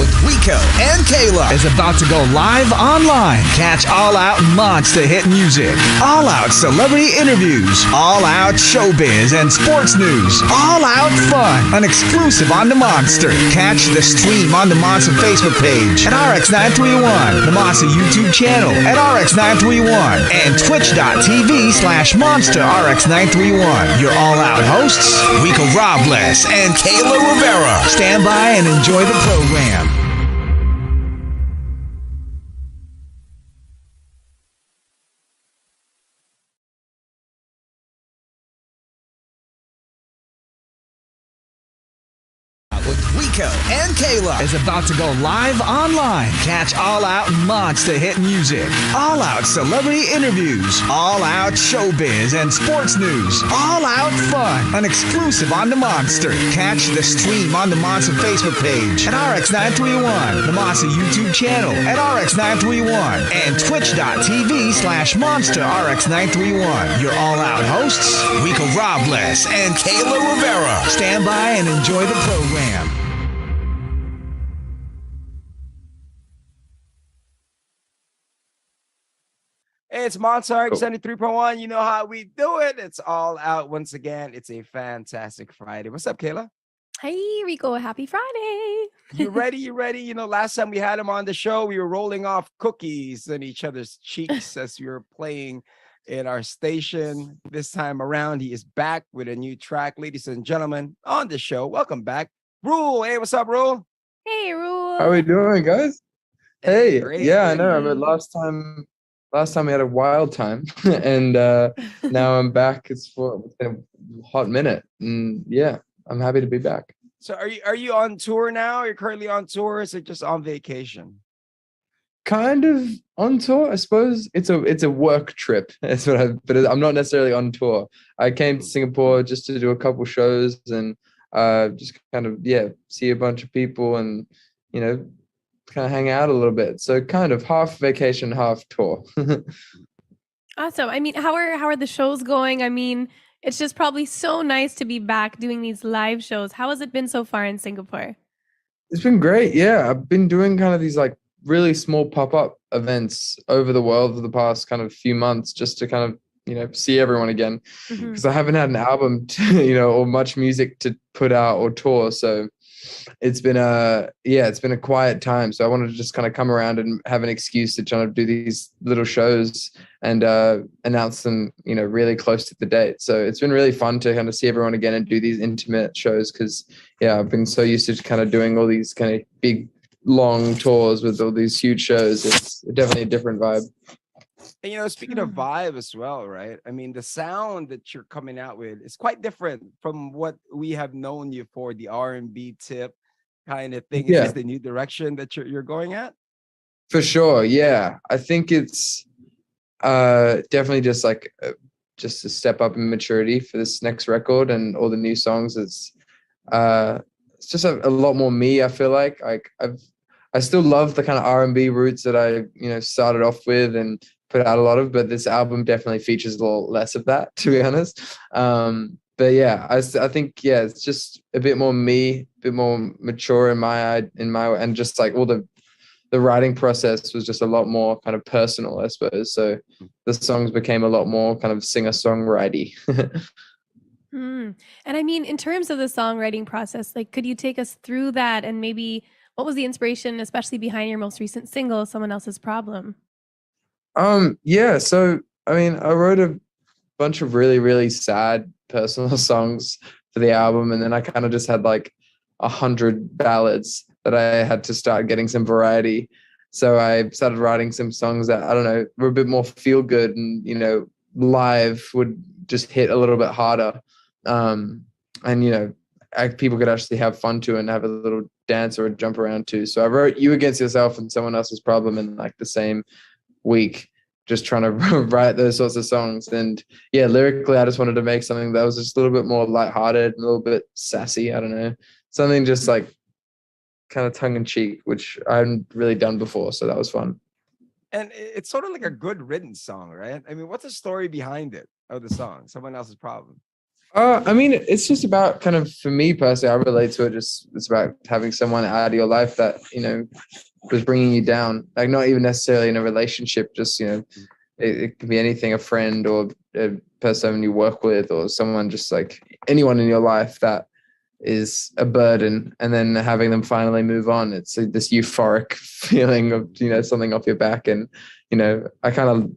with Rico and Kayla is about to go live online. Catch All Out Monster hit music, All Out celebrity interviews, All Out showbiz and sports news, All Out fun, an exclusive on the Monster. Catch the stream on the Monster Facebook page at RX931, the Monster YouTube channel at RX931, and twitch.tv/Monster RX931. Your All Out hosts, Rico Robles and Kayla Rivera. Stand by and enjoy the program. With Rico and Kayla is about to go live online. Catch All Out Monster hit music, All Out celebrity interviews, All Out showbiz and sports news, All Out fun, an exclusive on the Monster. Catch the stream on the Monster Facebook page at RX931, the Monster YouTube channel at RX931, and twitch.tv/Monster RX931. Your All Out hosts, Rico Robles and Kayla Rivera. Stand by and enjoy the program. Hey, it's Monster RX93.1. You know how we do it. It's all out once again. It's a fantastic Friday. What's up, Kayla? Hey, Rico. Happy Friday. You ready? You ready? You know, last time we had him on the show, we were rolling off cookies in each other's cheeks as we were playing in our station. This time around, he is back with a new track. Ladies and gentlemen, on the show, welcome back, Ruel. Hey, what's up, Ruel? Hey, Ruel. How are we doing, guys? Hey, great. yeah, I know. But last time we had a wild time, and now I'm back. It's been a hot minute, and yeah, I'm happy to be back. So, are you on tour now? You're currently on tour, or is it just on vacation? Kind of on tour, I suppose. It's a work trip. That's what but I'm not necessarily on tour. I came to Singapore just to do a couple shows and just kind of see a bunch of people and kind of hang out a little bit. So kind of half vacation, half tour. Awesome. I mean, how are the shows going? I mean, it's just probably so nice to be back doing these live shows. How has it been so far in Singapore? It's been great. Yeah, I've been doing kind of these like really small pop-up events over the world for the past kind of few months just to kind of see everyone again, because I haven't had an album to, or much music to put out or tour. So it's been a quiet time. So I wanted to just kind of come around and have an excuse to try to do these little shows and announce them, really close to the date. So it's been really fun to kind of see everyone again and do these intimate shows, because I've been so used to kind of doing all these kind of big long tours with all these huge shows. It's definitely a different vibe. And speaking of vibe as well, right? I mean, the sound that you're coming out with is quite different from what we have known you for, the R&B tip kind of thing. Is this the new direction that you're going at? For sure, yeah. I think it's definitely just like just a step up in maturity for this next record and all the new songs. It's just a lot more me. I feel like I still love the kind of R&B roots that I started off with and put out a lot of, but this album definitely features a little less of that, to be honest. But yeah, I think it's just a bit more me, a bit more mature in my and just like all the writing process was just a lot more kind of personal, I suppose. So the songs became a lot more kind of singer-songwriter. And I mean, in terms of the songwriting process, like, could you take us through that, and maybe what was the inspiration, especially behind your most recent single, Someone Else's Problem? So I mean, I wrote a bunch of really, really sad personal songs for the album, and then I kind of just had like 100 ballads that I had to start getting some variety. So I started writing some songs that, I don't know, were a bit more feel good and, live would just hit a little bit harder. And, people could actually have fun to and have a little dance or a jump around to. So I wrote You Against Yourself and Someone Else's Problem in like the same week, just trying to write those sorts of songs. And lyrically, I just wanted to make something that was just a little bit more lighthearted, a little bit sassy. I don't know, something just like kind of tongue in cheek, which I hadn't really done before. So that was fun. And it's sort of like a good written song, right? I mean, what's the story behind it, of the song, Someone Else's Problem? I mean, it's just about kind of, for me personally, I relate to it. Just it's about having someone out of your life that, was bringing you down. Like not even necessarily in a relationship, just, it can be anything, a friend or a person you work with or someone, just like anyone in your life that is a burden, and then having them finally move on. It's this euphoric feeling of, something off your back. And, I kind of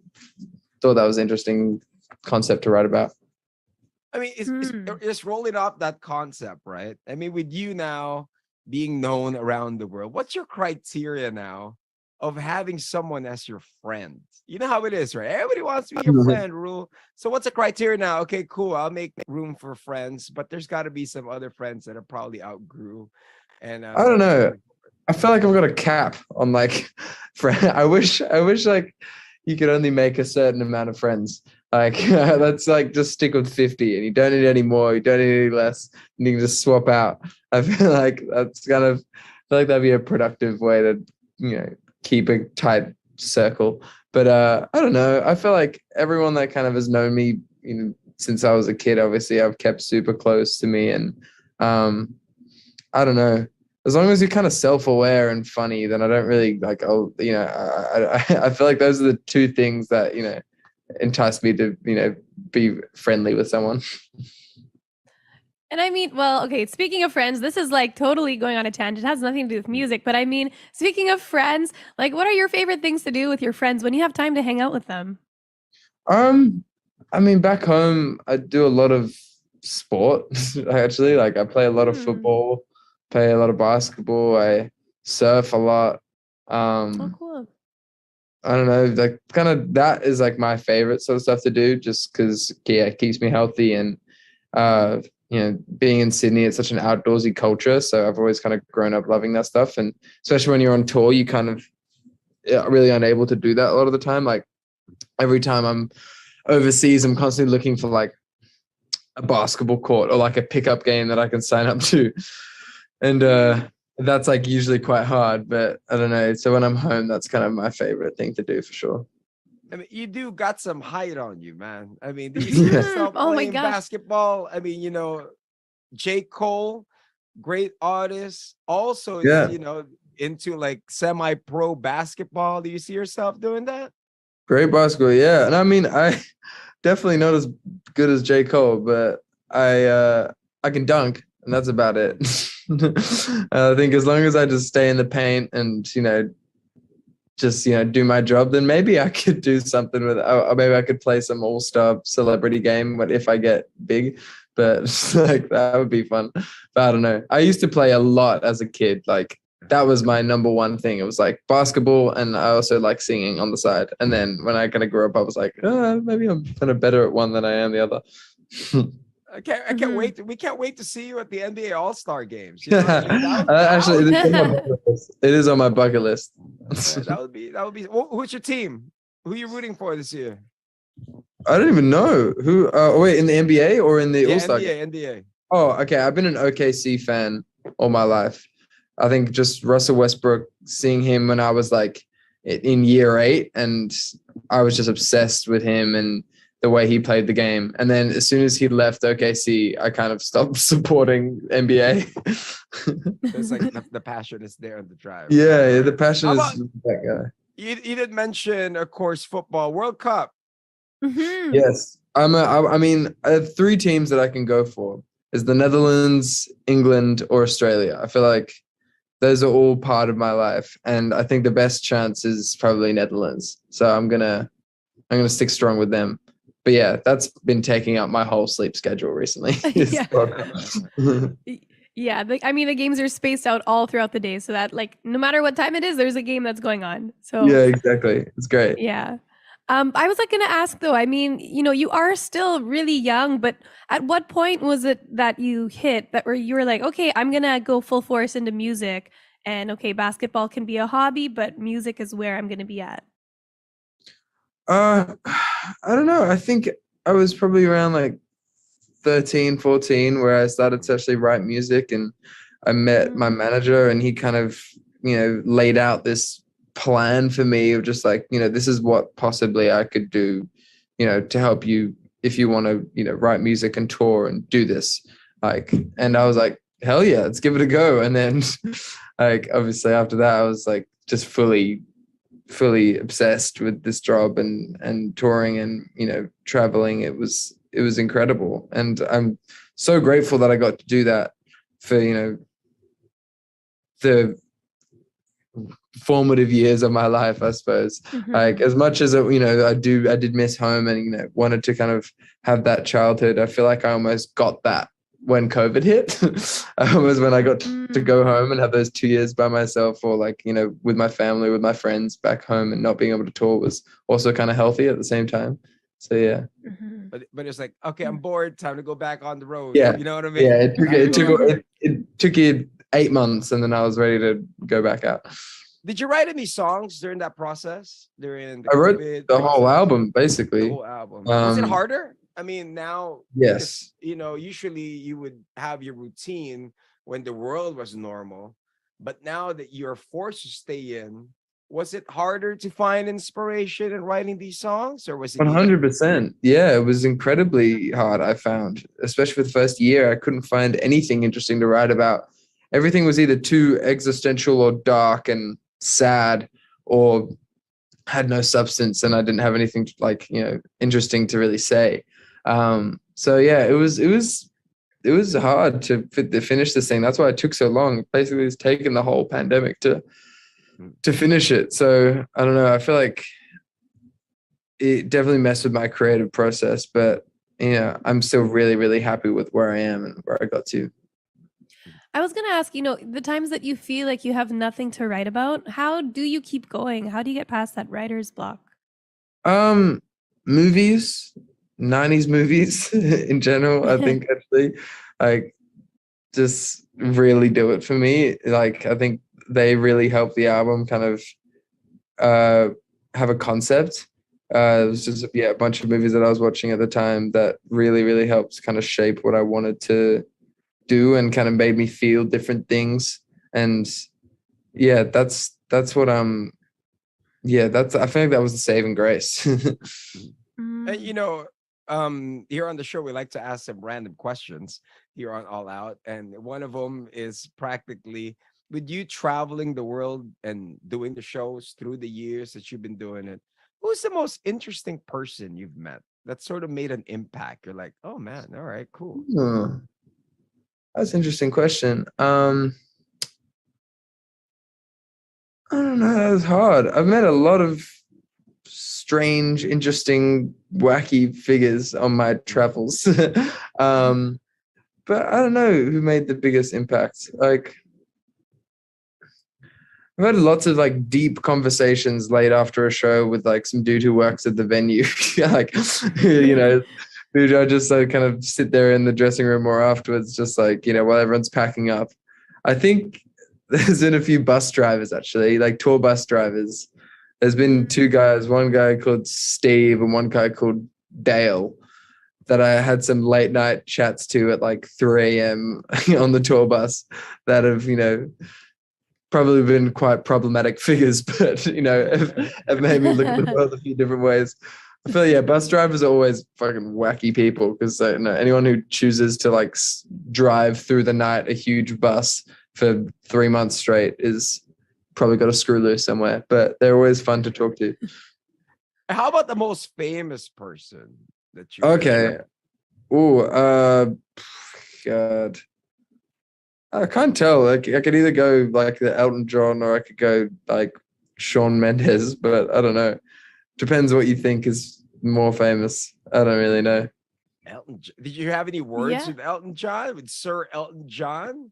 thought that was an interesting concept to write about. I mean, it's rolling off that concept, right? I mean, with you now being known around the world, what's your criteria now of having someone as your friend? You know how it is, right? Everybody wants to be your friend, Rule. So what's the criteria now? Okay, cool. I'll make room for friends, but there's got to be some other friends that are probably outgrew. And I don't know. I feel like I've got a cap on like friend. I wish like you could only make a certain amount of friends. Like let's like just stick with 50, and you don't need any more, you don't need any less, and you can just swap out. I feel like that's kind of, I feel like that'd be a productive way to, keep a tight circle. But I don't know. I feel like everyone that kind of has known me, since I was a kid, obviously I've kept super close to me. And I don't know. As long as you're kind of self-aware and funny, then I don't really like, I feel like those are the two things that, entice me to, be friendly with someone. And I mean, well, okay, speaking of friends, this is like totally going on a tangent. It has nothing to do with music, but I mean, speaking of friends, like what are your favorite things to do with your friends when you have time to hang out with them? I mean, back home, I do a lot of sport. Actually, like I play a lot of football, play a lot of basketball, I surf a lot. Oh, cool. I don't know, like kind of that is like my favorite sort of stuff to do, just because it keeps me healthy. And being in Sydney, it's such an outdoorsy culture, so I've always kind of grown up loving that stuff. And especially when you're on tour, you kind of really unable to do that a lot of the time. Like every time I'm overseas, I'm constantly looking for like a basketball court or like a pickup game that I can sign up to, and that's like usually quite hard. But I don't know, so when I'm home, that's kind of my favorite thing to do for sure. I mean, you do got some height on you, man. I mean, do you see yourself Oh my playing gosh. basketball? I mean, J. Cole, great artist, also Yeah. is, into like semi-pro basketball. Do you see yourself doing that? Great basketball, yeah. And I mean, I definitely not as good as J. Cole, but I can dunk, and that's about it. I think as long as I just stay in the paint and just do my job, then maybe I could do something with it. Maybe I could play some all-star celebrity game, but if I get big. But like that would be fun. But I don't know. I used to play a lot as a kid. Like that was my number one thing. It was like basketball, and I also like singing on the side. And then when I kind of grew up, I was like, maybe I'm kind of better at one than I am the other. I can't wait. We can't wait to see you at the NBA All-Star games. Actually, it is on my bucket list. That would be. Who's your team? Who are you rooting for this year? I don't even know who. Wait, in the NBA or in the All-Star game? NBA. Oh, okay. I've been an OKC fan all my life. I think just Russell Westbrook, seeing him when I was like in year 8, and I was just obsessed with him and the way he played the game. And then as soon as he left OKC, I kind of stopped supporting NBA. It's like the passion is there on the drive. Yeah, the passion is that guy. You did mention, of course, football World Cup. Mm-hmm. Yes. I mean, I have 3 teams that I can go for. Is the Netherlands, England, or Australia. I feel like those are all part of my life. And I think the best chance is probably Netherlands. So I'm gonna stick strong with them. But yeah, that's been taking up my whole sleep schedule recently. Yeah, I mean, the games are spaced out all throughout the day, so that like no matter what time it is, there's a game that's going on. So yeah, exactly. It's great. Yeah. I was like going to ask though, I mean, you are still really young, but at what point was it that you hit that where you were like, okay, I'm going to go full force into music, and okay, basketball can be a hobby, but music is where I'm going to be at? I don't know. I think I was probably around like 13, 14 where I started to actually write music, and I met my manager, and he kind of, laid out this plan for me of just like, this is what possibly I could do, to help you if you want to, you know, write music and tour and do this. Like, and I was like, hell yeah, let's give it a go. And then like, obviously after that, I was like just fully obsessed with this job and touring and, you know, traveling. It was incredible. And I'm so grateful that I got to do that for, you know, the formative years of my life, I suppose. Like, as much as, you know, I did miss home and, you know, wanted to kind of have that childhood. I feel like I almost got that when COVID hit. Was when I got to go home and have those 2 years by myself, or like, you know, with my family, with my friends back home, and not being able to tour was also kind of healthy at the same time. So yeah. But it's like, okay, I'm bored, time to go back on the road. Yeah. You know what I mean? Yeah, it took you 8 months, and then I was ready to go back out. Did you write any songs during that process? During the I wrote COVID the whole process? album, basically. The whole album. Was it harder? I mean, now, Yes. you know, usually you would have your routine when the world was normal, but now that you're forced to stay in, was it harder to find inspiration in writing these songs, or was it 100%. Yeah, it was incredibly hard, I found, especially for the first year. I couldn't find anything interesting to write about. Everything was either too existential or dark and sad, or had no substance, and I didn't have anything like, you know, interesting to really say. So yeah, it was hard to finish this thing. That's why it took so long. Basically, it's taken the whole pandemic to finish it. So I don't know. I feel like it definitely messed with my creative process, but you know, I'm still really, really happy with where I am and where I got to. I was going to ask, you know, the times that you feel like you have nothing to write about, how do you keep going? How do you get past that writer's block? Movies, 90s movies in general, I think actually, like, just really do it for me. Like, I think they really help the album kind of have a concept. It was just a bunch of movies that I was watching at the time that really, really helped kind of shape what I wanted to do, and kind of made me feel different things. And yeah, that's what I think that was the saving grace. And you know, here on the show, we like to ask some random questions here on All Out, and one of them is practically, with you traveling the world and doing the shows through the years that you've been doing it, who's the most interesting person you've met that sort of made an impact? You're like, oh man, all right, cool. That's an interesting question. I don't know. That was hard. I've met a lot of strange, interesting, wacky figures on my travels. But I don't know who made the biggest impact. Like, I've had lots of like deep conversations late after a show with like some dude who works at the venue, like, you know, who I just kind of sit there in the dressing room or afterwards, just like, you know, while everyone's packing up. I think there's been a few bus drivers, actually, like tour bus drivers. There's been two guys, one guy called Steve and one guy called Dale, that I had some late night chats to at like 3 a.m. on the tour bus, that have, you know, probably been quite problematic figures, but, you know, have made me look at the world a few different ways. I feel, yeah, bus drivers are always fucking wacky people, because you know, anyone who chooses to like drive through the night a huge bus for 3 months straight is probably got a screw loose somewhere, but they're always fun to talk to. How about the most famous person that you? Okay. Oh, God. I can't tell. Like, I could either go like the Elton John, or I could go like Shawn Mendes, but I don't know. Depends what you think is more famous. I don't really know. Elton, did you have any words with Elton John, with Sir Elton John?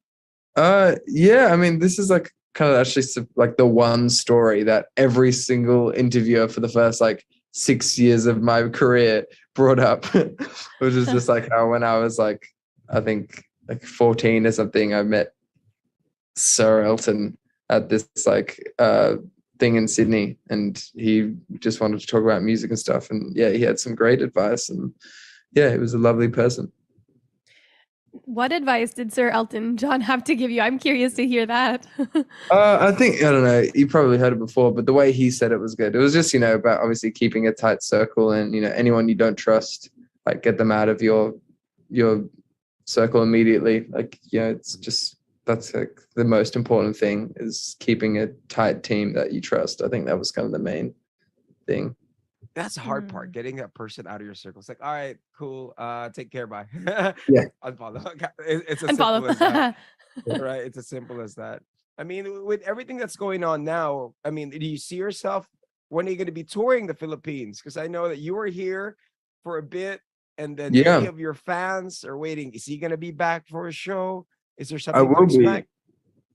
Yeah. I mean, this is like kind of actually like the one story that every single interviewer for the first like 6 years of my career brought up, which is just like how when I was like, I think like 14 or something, I met Sir Elton at this like thing in Sydney, and he just wanted to talk about music and stuff, and yeah, he had some great advice, and yeah, he was a lovely person. What advice did Sir Elton John have to give you? I'm curious to hear that. I think, I don't know, you probably heard it before, but the way he said it was good. It was just, you know, about obviously keeping a tight circle, and, you know, anyone you don't trust, like get them out of your circle immediately. Like, it's just, that's like the most important thing, is keeping a tight team that you trust. I think that was kind of the main thing. That's the hard part, getting that person out of your circle. It's like, all right, cool. Take care, bye. Yeah. Unfollow. It's as Unfollow. simple as that. Right. It's as simple as that. I mean, with everything that's going on now, I mean, do you see yourself, when are you going to be touring the Philippines? Because I know that you were here for a bit, and then Yeah. many of your fans are waiting. Is he going to be back for a show? Is there I something to will be, expect?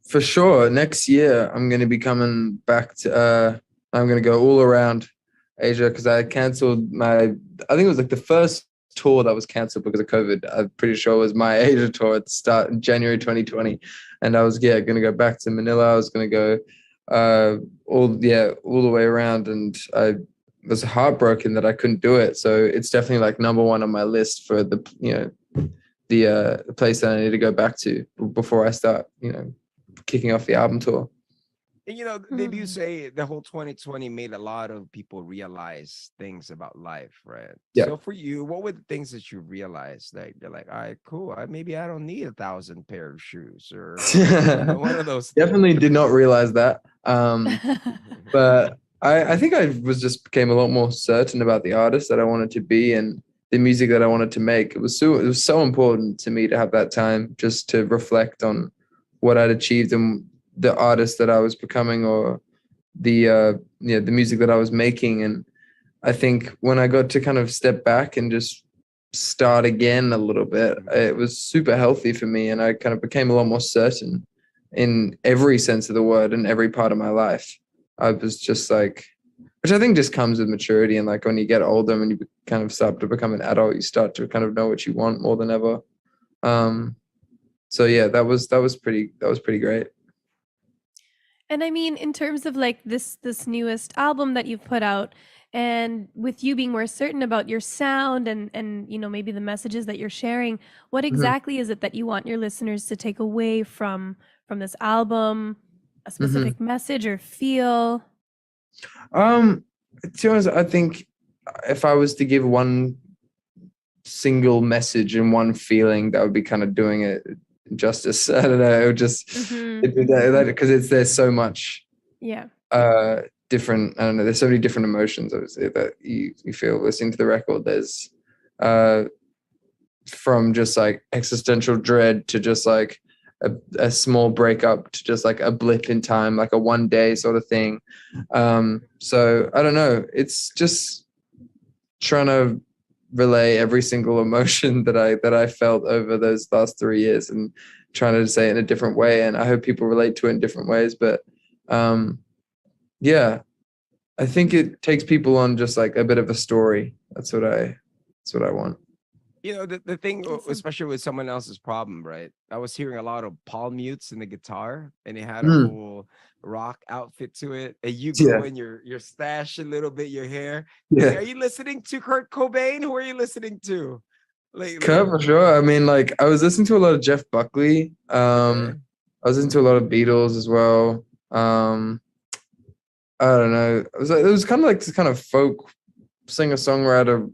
for sure. Next year, I'm going to be coming back to, I'm going to go all around Asia, because I canceled I think it was like the first tour that was canceled because of COVID. I'm pretty sure it was my Asia tour at the start in January 2020. And I was, going to go back to Manila. I was going to go all the way around. And I was heartbroken that I couldn't do it. So it's definitely like number one on my list for the place that I need to go back to before I start, kicking off the album tour. And, they do say the whole 2020 made a lot of people realize things about life, right? Yeah. So for you, what were the things that you realized that you're like, all right, cool, maybe I don't need 1,000 pair of shoes, or one of those things. Definitely did not realize that. But I think I became a lot more certain about the artist that I wanted to be and the music that I wanted to make. It was so important to me to have that time just to reflect on what I'd achieved and the artist that I was becoming, or the music that I was making. And I think when I got to kind of step back and just start again a little bit, it was super healthy for me, and I kind of became a lot more certain in every sense of the word in every part of my life. I was just like, which I think just comes with maturity, and like when you get older and you kind of start to become an adult, you start to kind of know what you want more than ever. So yeah, that was pretty great. And I mean, in terms of like this newest album that you've put out, and with you being more certain about your sound and maybe the messages that you're sharing, what exactly is it that you want your listeners to take away from this album? A specific message or feel? To be honest, I think if I was to give one single message and one feeling, that would be kind of doing it justice. I don't know. It would just because there's so much different. I don't know. There's so many different emotions, obviously, that you feel listening to the record. There's from just like existential dread to just like a small breakup to just like a blip in time, like a one day sort of thing. So I don't know. It's just trying to relay every single emotion that I felt over those last 3 years and trying to say it in a different way. And I hope people relate to it in different ways. But yeah, I think it takes people on just like a bit of a story. That's what I want. The thing, especially with someone else's problem, right? I was hearing a lot of palm mutes in the guitar, and it had a whole rock outfit to it. And you go in your stash a little bit, your hair. Yeah. Like, are you listening to Kurt Cobain? Who are you listening to lately? Kurt, for sure. I mean, like I was listening to a lot of Jeff Buckley. I was listening to a lot of Beatles as well. I don't know. It was kind of like this kind of folk singer-songwriter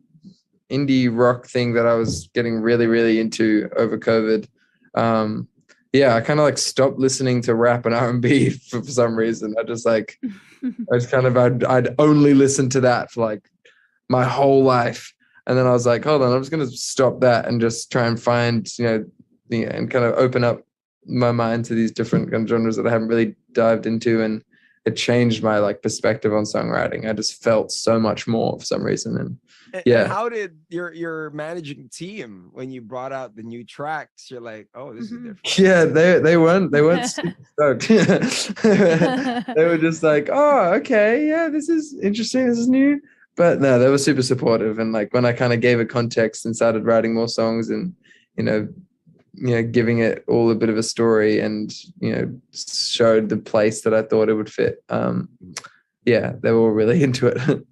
indie rock thing that I was getting really, really into over COVID. I kind of like stopped listening to rap and R&B for some reason. I'd only listen to that for like my whole life. And then I was like, hold on, I'm just going to stop that and just try and find, and kind of open up my mind to these different kind of genres that I haven't really dived into. And it changed my like perspective on songwriting. I just felt so much more for some reason. And how did your managing team, when you brought out the new tracks, you're like, oh, this is different? Yeah, they weren't super stoked. They were just like, oh, okay, yeah, this is interesting, this is new. But no, they were super supportive. And like when I kind of gave it context and started writing more songs and giving it all a bit of a story and showed the place that I thought it would fit, they were all really into it.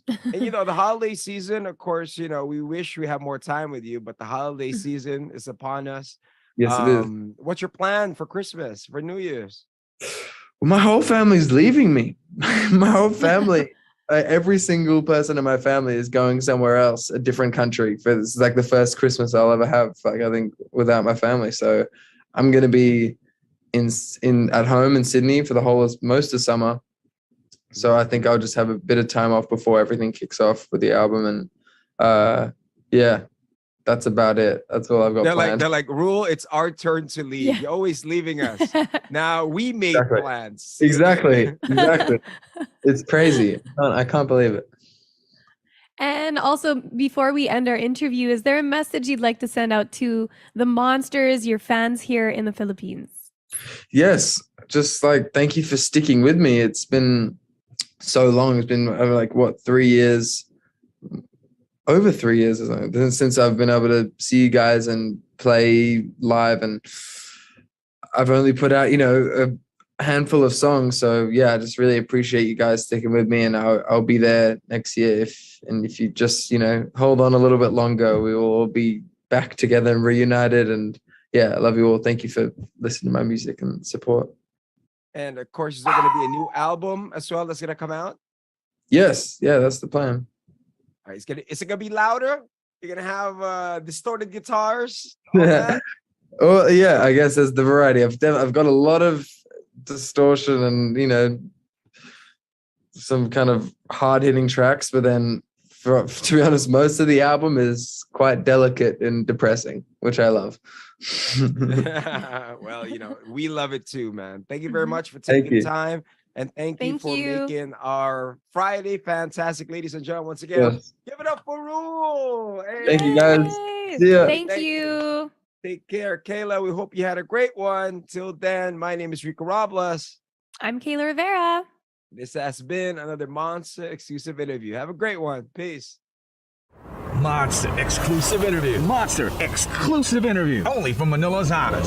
And the holiday season, of course, we wish we had more time with you, but the holiday season is upon us. Yes, it is. What's your plan for Christmas, for New Year's? Well, my whole family's leaving me. My whole family every single person in my family is going somewhere else, a different country. For this is like the first Christmas I'll ever have, like I think, without my family. So I'm gonna be in at home in Sydney for the most of summer. So I think I'll just have a bit of time off before everything kicks off with the album, and yeah, that's about it. That's all I've got planned. They're like, Ruel, it's our turn to leave. Yeah. You're always leaving us. Now we made Exactly. plans. Exactly. It's crazy. I can't believe it. And also, before we end our interview, is there a message you'd like to send out to the monsters, your fans here in the Philippines? Yes, just like thank you for sticking with me. It's been so long. It's been over like what 3 years, over 3 years or something, since I've been able to see you guys and play live, and I've only put out a handful of songs. So yeah, I just really appreciate you guys sticking with me, and I'll be there next year if you just hold on a little bit longer, we will all be back together and reunited. And yeah, I love you all. Thank you for listening to my music and support. And of course, is there going to be a new album as well that's going to come out? Yes, yeah, that's the plan. All right, is it gonna be louder? You're gonna have distorted guitars? All that? Oh yeah, I guess there's the variety. I've got a lot of distortion and some kind of hard hitting tracks, but then to be honest, most of the album is quite delicate and depressing, which I love. Well, we love it too, man. Thank you very much for taking time. And thank you for making our Friday fantastic, ladies and gentlemen. Once again, give it up for Ruel. Hey. Thank you, guys. See ya. Thank you. Take care, Kayla. We hope you had a great one. Till then, my name is Rico Robles. I'm Kayla Rivera. This has been another Monster exclusive interview. Have a great one. Peace. Monster exclusive interview. Monster exclusive interview. Only from Manila's hottest.